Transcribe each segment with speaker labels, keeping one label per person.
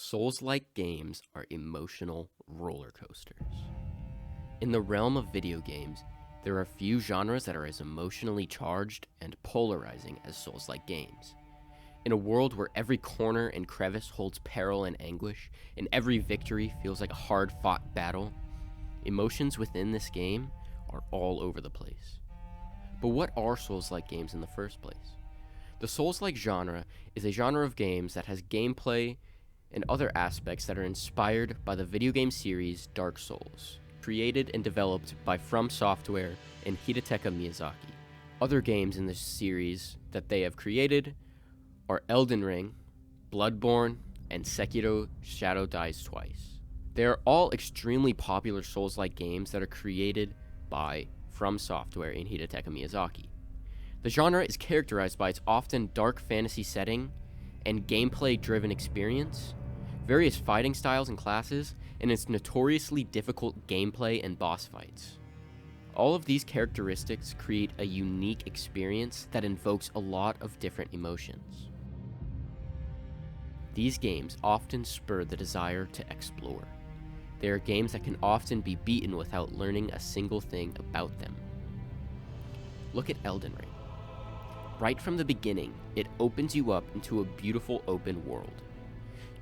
Speaker 1: Souls-like games are emotional roller coasters. In the realm of video games, there are few genres that are as emotionally charged and polarizing as Souls-like games. In a world where every corner and crevice holds peril and anguish, and every victory feels like a hard-fought battle, emotions within this game are all over the place. But what are Souls-like games in the first place? The Souls-like genre is a genre of games that has gameplay and other aspects that are inspired by the video game series Dark Souls, created and developed by From Software and Hidetaka Miyazaki. Other games in this series that they have created are Elden Ring, Bloodborne, and Sekiro: Shadow Dies Twice. They are all extremely popular Souls-like games that are created by From Software and Hidetaka Miyazaki. The genre is characterized by its often dark fantasy setting and gameplay-driven experience, various fighting styles and classes, and its notoriously difficult gameplay and boss fights. All of these characteristics create a unique experience that invokes a lot of different emotions. These games often spur the desire to explore. They are games that can often be beaten without learning a single thing about them. Look at Elden Ring. Right from the beginning, it opens you up into a beautiful open world.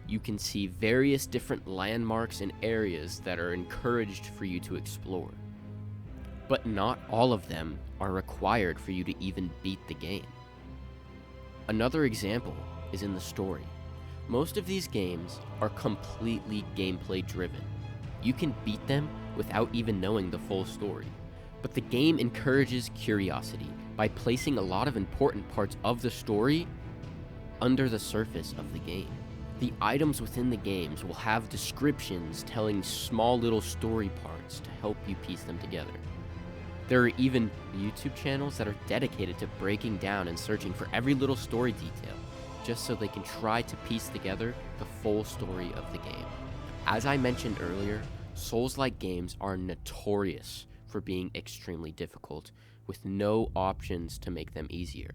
Speaker 1: You can see various different landmarks and areas that are encouraged for you to explore. But not all of them are required for you to even beat the game. Another example is in the story. Most of these games are completely gameplay driven. You can beat them without even knowing the full story. But the game encourages curiosity by placing a lot of important parts of the story under the surface of the game. The items within the games will have descriptions telling small little story parts to help you piece them together. There are even YouTube channels that are dedicated to breaking down and searching for every little story detail, just so they can try to piece together the full story of the game. As I mentioned earlier, Souls-like games are notorious for being extremely difficult, with no options to make them easier.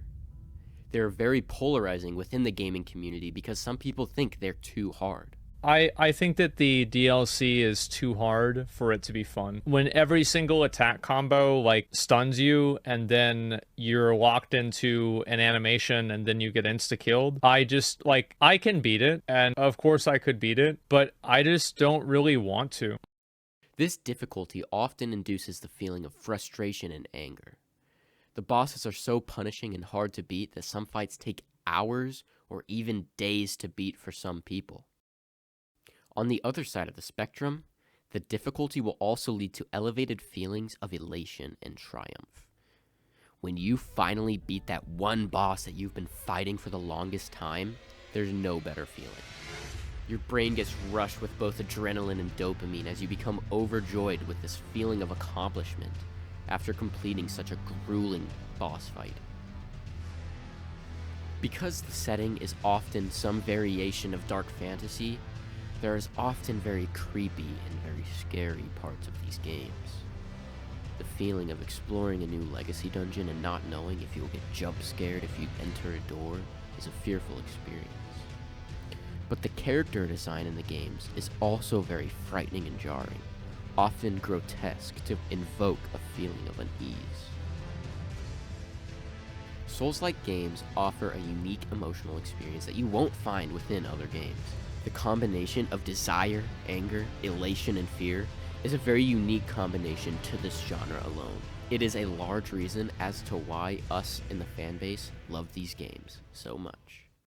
Speaker 1: They're very polarizing within the gaming community because some people think they're too hard.
Speaker 2: I think that the DLC is too hard for it to be fun. When every single attack combo like stuns you and then you're locked into an animation and then you get insta-killed, I can beat it, and of course I could beat it, but I just don't really want to.
Speaker 1: This difficulty often induces the feeling of frustration and anger. The bosses are so punishing and hard to beat that some fights take hours or even days to beat for some people. On the other side of the spectrum, the difficulty will also lead to elevated feelings of elation and triumph. When you finally beat that one boss that you've been fighting for the longest time, there's no better feeling. Your brain gets rushed with both adrenaline and dopamine as you become overjoyed with this feeling of accomplishment after completing such a grueling boss fight. Because the setting is often some variation of dark fantasy, there is often very creepy and very scary parts of these games. The feeling of exploring a new legacy dungeon and not knowing if you'll get jump scared if you enter a door is a fearful experience. But the character design in the games is also very frightening and jarring, often grotesque to invoke a feeling of unease. Souls-like games offer a unique emotional experience that you won't find within other games. The combination of desire, anger, elation, and fear is a very unique combination to this genre alone. It is a large reason as to why us in the fanbase love these games so much.